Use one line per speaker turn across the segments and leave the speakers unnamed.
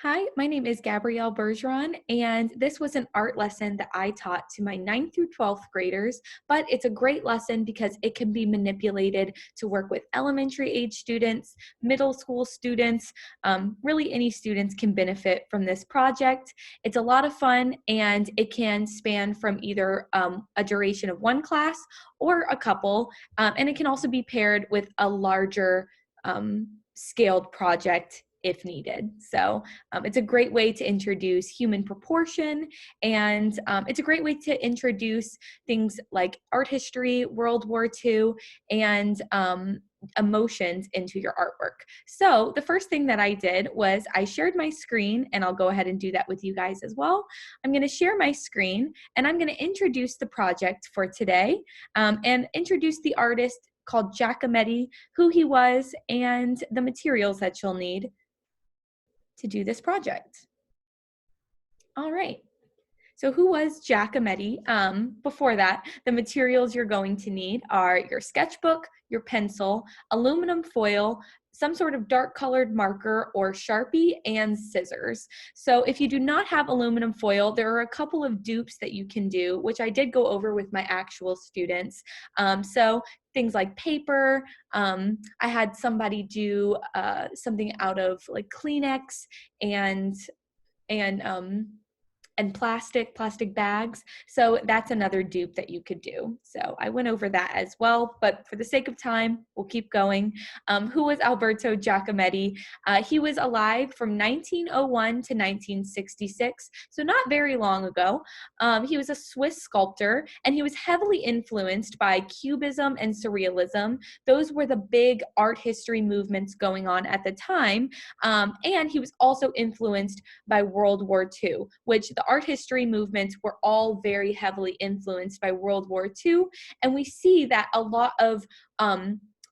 Hi, my name is Gabrielle Bergeron, and this was an art lesson that I taught to my 9th through 12th graders, but it's a great lesson because it can be manipulated to work with elementary age students, middle school students, really any students can benefit from this project. It's a lot of fun and it can span from either a duration of one class or a couple, and it can also be paired with a larger scaled project if needed. So it's a great way to introduce human proportion, and it's a great way to introduce things like art history, World War II, and emotions into your artwork. So the first thing that I did was I shared my screen, and I'll go ahead and do that with you guys as well. I'm going to share my screen, and I'm going to introduce the project for today, and introduce the artist called Giacometti, who he was, and the materials that you'll need to do this project. All right. So who was Giacometti? Before that, the materials you're going to need are your sketchbook, your pencil, aluminum foil, some sort of dark colored marker or Sharpie, and scissors. So if you do not have aluminum foil, there are a couple of dupes that you can do, which I did go over with my actual students. So things like paper. I had somebody do something out of like Kleenex and and um, and plastic bags. So that's another dupe that you could do. So I went over that as well, but for the sake of time, we'll keep going. Who was Alberto Giacometti? He was alive from 1901 to 1966, so not very long ago. He was a Swiss sculptor, and he was heavily influenced by Cubism and Surrealism. Those were the big art history movements going on at the time, and he was also influenced by World War II, which the art history movements were all very heavily influenced by World War II. And we see that a lot of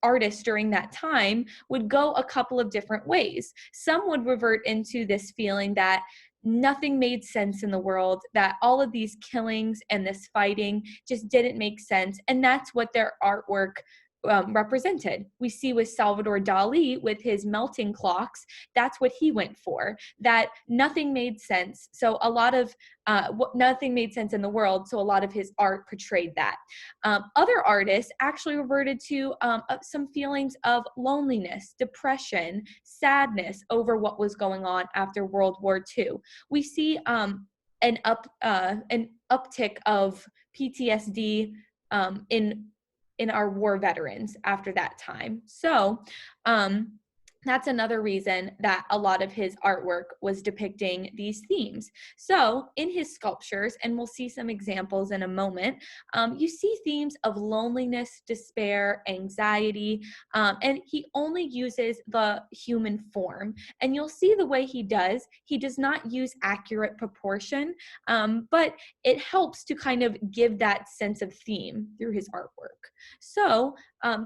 artists during that time would go a couple of different ways. Some would revert into this feeling that nothing made sense in the world, that all of these killings and this fighting just didn't make sense. And that's what their artwork represented. We see with Salvador Dali with his melting clocks, that's what he went for, that nothing made sense. So a lot of nothing made sense in the world, so a lot of his art portrayed that. Other artists actually reverted to some feelings of loneliness, depression, sadness over what was going on after World War II. We see an uptick of PTSD in our war veterans after that time. So that's another reason that a lot of his artwork was depicting these themes. So in his sculptures, and we'll see some examples in a moment, you see themes of loneliness, despair, anxiety, and he only uses the human form. And you'll see the way he does not use accurate proportion, but it helps to kind of give that sense of theme through his artwork. So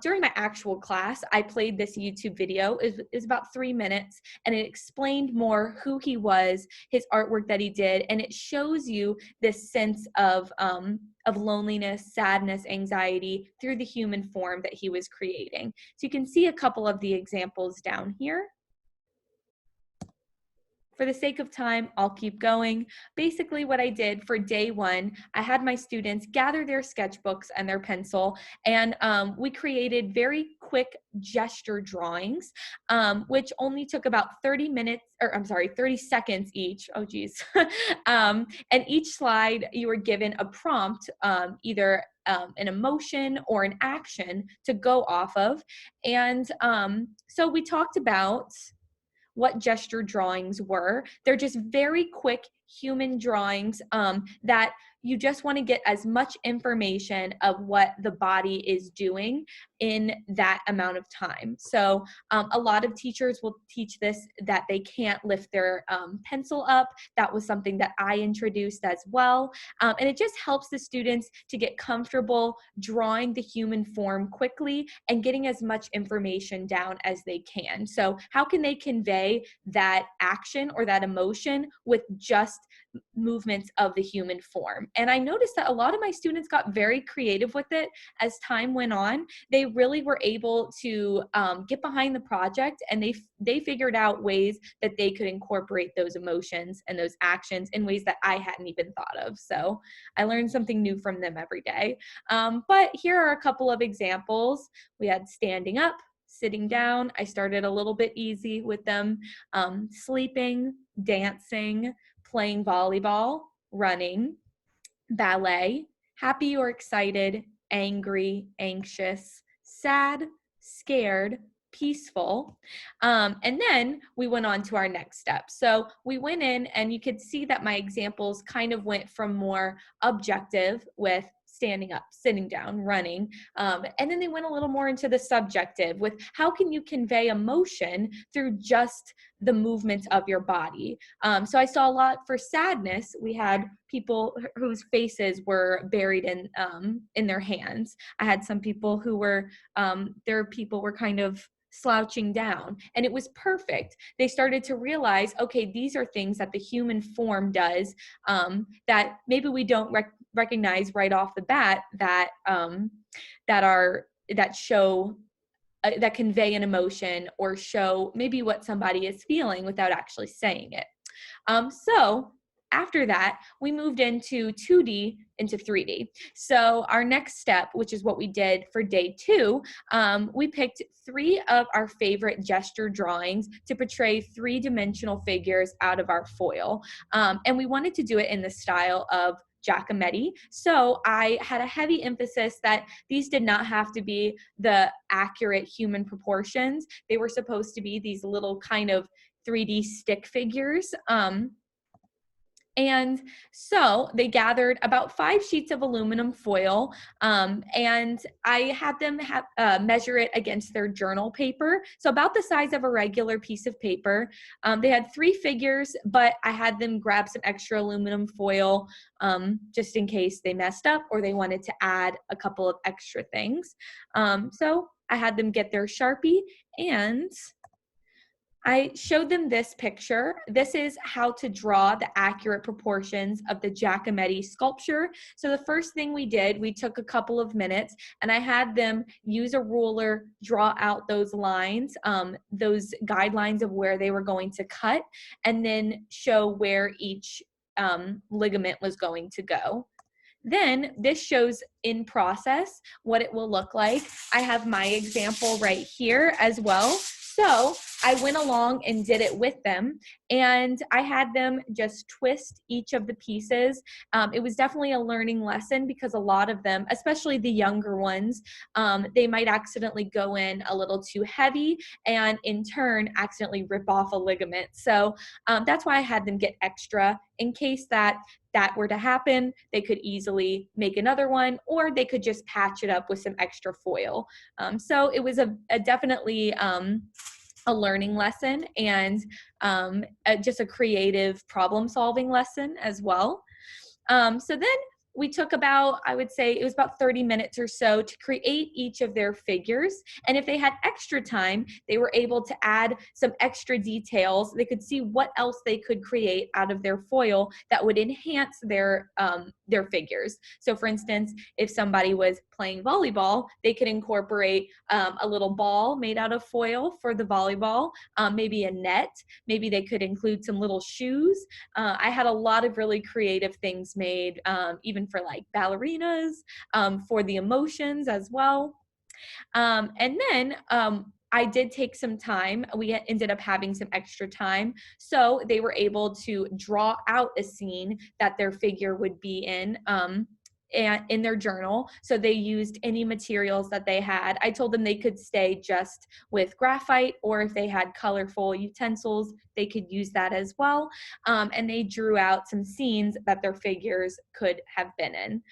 during my actual class, I played this YouTube video. It's about 3 minutes, and it explained more who he was, his artwork that he did, and it shows you this sense of loneliness, sadness, anxiety through the human form that he was creating. So you can see a couple of the examples down here. For the sake of time, I'll keep going. Basically, what I did for day one, I had my students gather their sketchbooks and their pencil, and we created very quick gesture drawings, which only took about 30 seconds each. Oh, geez. And each slide, you were given a prompt, either an emotion or an action to go off of. And so we talked about what gesture drawings were. They're just very quick human drawings that you just want to get as much information of what the body is doing in that amount of time. So a lot of teachers will teach this, that they can't lift their pencil up. That was something that I introduced as well. And it just helps the students to get comfortable drawing the human form quickly and getting as much information down as they can. So how can they convey that action or that emotion with just movements of the human form. And I noticed that a lot of my students got very creative with it as time went on. They really were able to get behind the project, and they figured out ways that they could incorporate those emotions and those actions in ways that I hadn't even thought of. So I learned something new from them every day. But here are a couple of examples. We had standing up, sitting down. I started a little bit easy with them. Sleeping, dancing, playing volleyball, running, ballet, happy or excited, angry, anxious, sad, scared, peaceful. And then we went on to our next step. So we went in, and you could see that my examples kind of went from more objective with standing up, sitting down, running. And then they went a little more into the subjective with how can you convey emotion through just the movement of your body. So I saw a lot for sadness. We had people whose faces were buried in their hands. I had some people who were, their people were kind of slouching down, and it was perfect. They started to realize, okay, these are things that the human form does that maybe we don't recognize right off the bat that that show that convey an emotion or show maybe what somebody is feeling without actually saying it. So after that, we moved into 2D into 3D. So our next step, which is what we did for day 2, we picked 3 of our favorite gesture drawings to portray 3-dimensional figures out of our foil. And we wanted to do it in the style of Giacometti. So I had a heavy emphasis that these did not have to be the accurate human proportions. They were supposed to be these little kind of 3D stick figures. And so they gathered about 5 sheets of aluminum foil, and I had them measure it against their journal paper. So about the size of a regular piece of paper. They had 3 figures, but I had them grab some extra aluminum foil just in case they messed up or they wanted to add a couple of extra things. So I had them get their Sharpie, and I showed them this picture. This is how to draw the accurate proportions of the Giacometti sculpture. So the first thing we did, we took a couple of minutes, and I had them use a ruler, draw out those lines, those guidelines of where they were going to cut, and then show where each ligament was going to go. Then this shows in process what it will look like. I have my example right here as well. So I went along and did it with them, and I had them just twist each of the pieces. It was definitely a learning lesson because a lot of them, especially the younger ones, they might accidentally go in a little too heavy and in turn accidentally rip off a ligament. So that's why I had them get extra in case that were to happen. They could easily make another one, or they could just patch it up with some extra foil. So it was a definitely a learning lesson, and just a creative problem solving lesson as well. So then we took about, I would say it was about 30 minutes or so to create each of their figures. And if they had extra time, they were able to add some extra details. They could see what else they could create out of their foil that would enhance their figures. So for instance, if somebody was playing volleyball, they could incorporate a little ball made out of foil for the volleyball, maybe a net, maybe they could include some little shoes. I had a lot of really creative things made, even for like ballerinas, for the emotions as well. And then I did take some time. We ended up having some extra time. So they were able to draw out a scene that their figure would be in their journal. So they used any materials that they had. I told them they could stay just with graphite, or if they had colorful utensils, they could use that as well. And they drew out some scenes that their figures could have been in.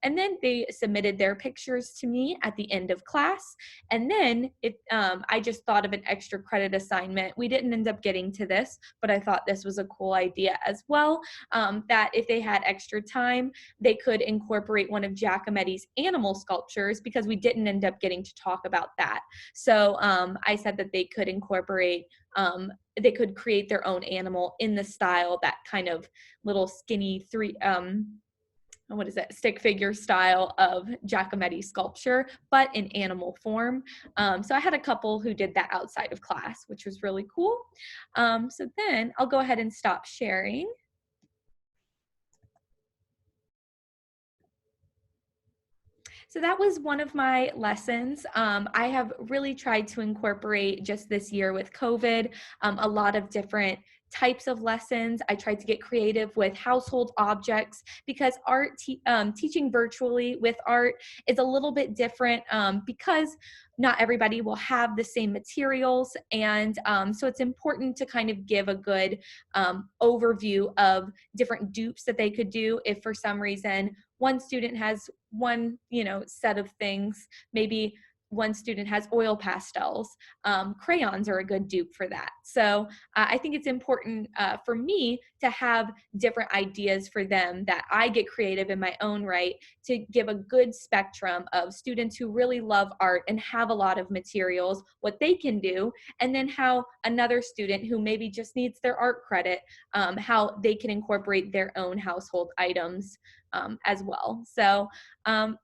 And then they submitted their pictures to me at the end of class. And then I just thought of an extra credit assignment. We didn't end up getting to this, but I thought this was a cool idea as well, that if they had extra time, they could incorporate one of Giacometti's animal sculptures, because we didn't end up getting to talk about that. So I said that they could incorporate, they could create their own animal in the style, that kind of little skinny what is it, stick figure style of Giacometti sculpture, but in animal form. So I had a couple who did that outside of class, which was really cool. So then I'll go ahead and stop sharing. So that was one of my lessons. I have really tried to incorporate, just this year with COVID, a lot of different types of lessons. I tried to get creative with household objects, because teaching virtually with art is a little bit different, because not everybody will have the same materials. And so it's important to kind of give a good overview of different dupes that they could do if for some reason one student has one, set of things. Maybe one student has oil pastels. Crayons are a good dupe for that. So I think it's important for me to have different ideas for them, that I get creative in my own right, to give a good spectrum of students who really love art and have a lot of materials, what they can do, and then how another student who maybe just needs their art credit, how they can incorporate their own household items as well. So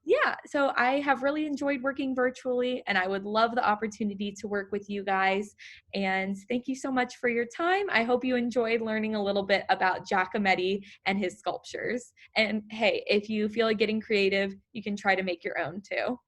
yeah, so I have really enjoyed working virtually, and I would love the opportunity to work with you guys. And thank you so much for your time. I hope you enjoyed learning a little bit about Giacometti and his sculptures. And hey, if you feel like getting creative, you can try to make your own too.